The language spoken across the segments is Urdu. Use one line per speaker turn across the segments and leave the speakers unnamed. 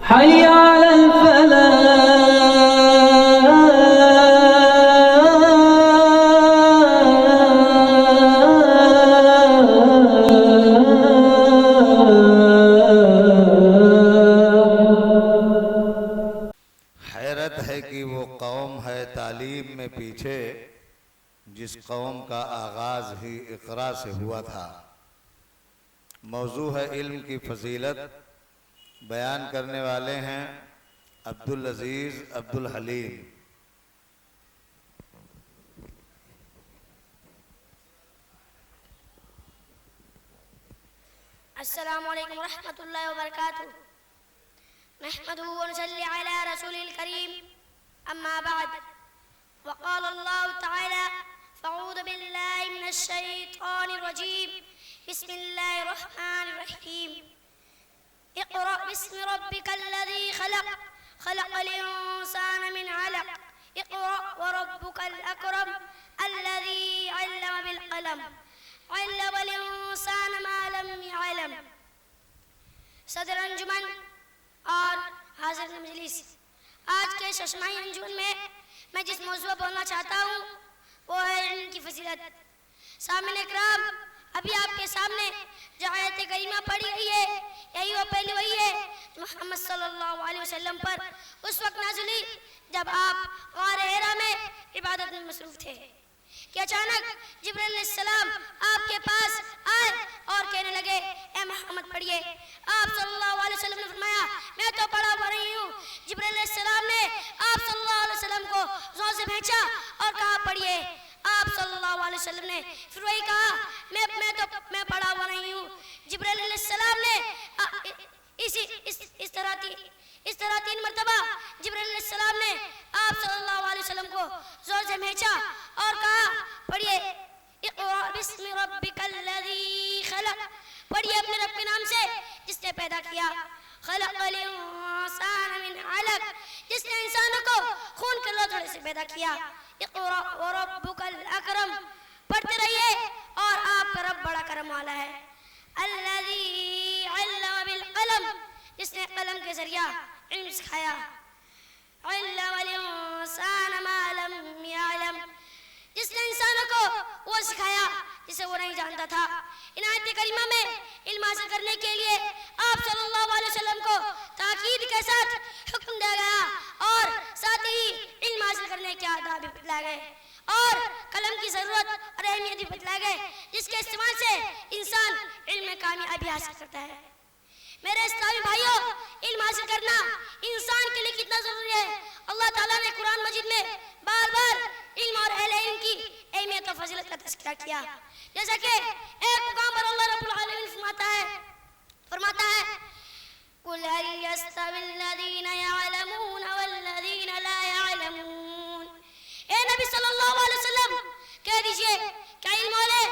حي على
حیرت ہے کہ وہ قوم ہے تعلیم میں پیچھے جس قوم کا آغاز ہی اقرا سے ہوا تھا۔ موضوع ہے علم کی فضیلت، بیان کرنے والے ہیں عبدالعزیز عبدالحلیم۔
السلام علیکم ورحمۃ اللہ وبرکاتہ۔ نحمده ونصلي على رسول الكريم اما بعد، وقال الله تعالى فاعوذ بالله من الشيطان الرجيم بسم الله الرحمن الرحيم اقرأ باسم ربك الذي خلق خلق الإنسان من علق اقرأ وربك الأكرم الذي علم بالقلم علم الإنسان ما لم يعلم۔ صدر انجمن اور حاضر مجلس، آج کے ششمائی انجمن میں جس موضوع پر بولنا چاہتا ہوں وہ ہے علم کی فضیلت۔ سامعین اکرام، ابھی آپ کے سامنے جو آیت کریمہ پڑھی گئی ہے یہی وہ پہلی وحی ہے محمد صلی اللہ علیہ وسلم پر اس وقت نازل ہوئی جب آپ غار حرا میں عبادت میں مصروف تھے کہ اچانک جبرائیل علیہ السلام آپ کے پاس آئے اور کہنے لگے اے محمد پڑھیے۔ آپ صلی اللہ علیہ وسلم نے فرمایا میں تو پڑھا رہی ہوں۔ جبرائیل علیہ السلام نے آپ صلی اللہ علیہ وسلم کو زور سے بھینچا اور کہا پڑھیے۔ آپ صلی اللہ علیہ وسلم نے پھر وہی کہا میں پڑھا رہی ہوں۔ جبرائیل علیہ السلام نے اس طرح 3 مرتبہ جبرائیل علیہ السلام نے آپ صلی اللہ علیہ وسلم کو زور سے بھینچا اور کہا پڑھیے اقرأ باسم ربک الذی خلق، پڑھیے اپنے رب کے نام سے جس نے پیدا کیا، خلق الانسان من علق، جس نے انسانوں کو خون کے لوتھڑے سے پیدا کیا، اقرأ وربک الاکرم، پڑھتے رہیے اور آپ کا رب بڑا کرم والا ہے، الذی علم بالقلم، جس نے قلم کے ذریعہ علم سکھایا، علم الانسان ما لم يعلم، جس نے انسانوں کو وہ سکھایا جسے وہ نہیں جانتا تھا۔ ان آیت کریمہ میں علم حاصل کرنے کے لیے آپ صلی اللہ علیہ وسلم کو تاکید کے ساتھ حکم دیا گیا اور ساتھ ہی علم حاصل کرنے کے آداب بھی بتلائے گئے اور قلم کی ضرورت اور اہمیت بھی بتلائے گئے جس کے استعمال سے انسان علم میں کامیابی حاصل کرتا ہے۔ میرے اسلامی بھائیوں، علم حاصل کرنا انسان کے لیے کتنا ضروری ہے۔ اللہ تعالیٰ نے قرآن مجید میں بار بار علم اور اہل علم کی اہمیت و فضیلت کا تذکرہ کیا، جیسا کہ ایک مقام پر اللہ رب العالمین فرماتا ہے قُلْ هَلْ يَسْتَوِي الَّذِينَ يَعْلَمُونَ وَالَّذِينَ لَا يَعْلَمُونَ، اے نبی صلی اللہ علیہ وسلم کہہ دیجئے کیا علم والے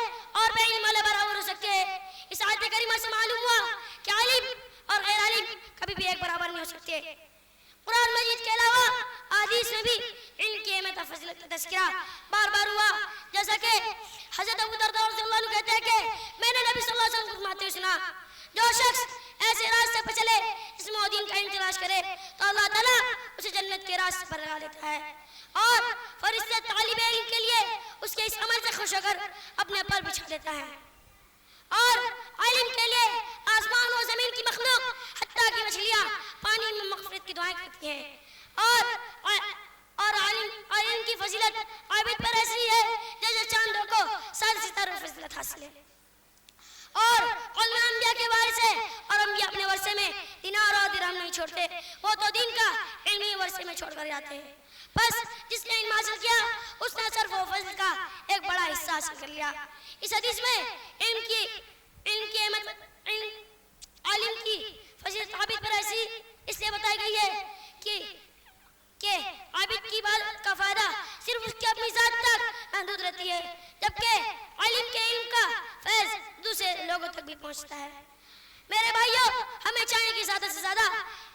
اور بے علم والے برابر ہو سکتے ہیں؟ اس آیت کریمہ سے معلوم ہوا کہ عالم اور غیر عالم کبھی بھی ایک برابر نہیں ہو سکتے۔ قرآن مجید کے علاوہ حدیث میں بھی علم کی اہمیت و فضیلت کا تذکرہ بار بار ہوا، جیسا کہ حضرت ابو درداء رضی اللہ عنہ کہتے ہیں کہ میں نے نبی صلی اللہ علیہ وسلم کو فرماتے ہوئے سنا جو شخص ایسے راستے پر چلے جس میں وہ دین کا علم تلاش کرے تو اللہ تعالیٰ اسے جنت کے راستے پر لگا دیتا ہے اور فرشتے طالب علم کے لیے اس کے اس عمل سے خوش ہو کر اپنے پر بچھا دیتا ہے، اور علم کے لیے آسمان و زمین کی مخلوق حتیٰ کہ مچھلیاں پانی میں مغفرت کی دعائیں کرتی ہیں، اور علم کی فضیلت عابد پر ایسی ہے جیسے چاندوں کو 7 ستاروں کی فضیلت حاصل ہے، اور علماء انبیاء کے وارث ہے اور انبیاء اپنے ورثے میں دینار اور درہم نہیں چھوڑتے، وہ تو دین کا علمی ورثے میں چھوڑ کر جاتے ہیں۔ بس جس نے علم حاصل کیا اس نے صرف و فضل کا ایک بڑا حصہ حاصل کر لیا۔ اس حدیث میں علم کی اہمیت، عالم کی فضیلت عابد پر ایسی اس لیے بتائی گئی ہے کہ عابد کی عبادت کا فائدہ صرف اس کی اپنی ذات تک محدود رہتی ہے، جبکہ عالم کے علم کا فیض دوسرے لوگوں تک بھی پہنچتا ہے۔ میرے بھائیوں، ہمیں چاہیے کہ زیادہ سے زیادہ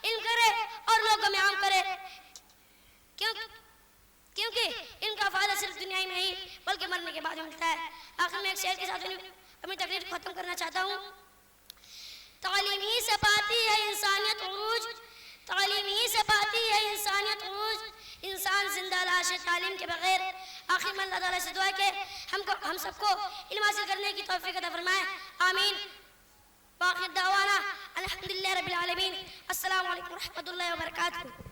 علم کرے اور لوگوں میں عام کرے، کیونکہ ان کا فائدہ صرف دنیا ہی میں ہی بلکہ مرنے کے بعد ملتا ہے۔ آخر میں ایک شعر کے ساتھ اپنی تقریر کو ختم کرنا چاہتا ہوں۔ تعلیم ہی سے پاتی ہے انسانیت عروج، زندہ لاش تعلیم کے بغیر. آخر میں اللہ تعالیٰ سے دعا کہ ہم سب کو علم حاصل کرنے کی توفیق عطا فرمائے. آمین. وآخر دعوانا الحمدللہ رب العالمین. السلام علیکم ورحمۃ اللہ وبرکاتہ.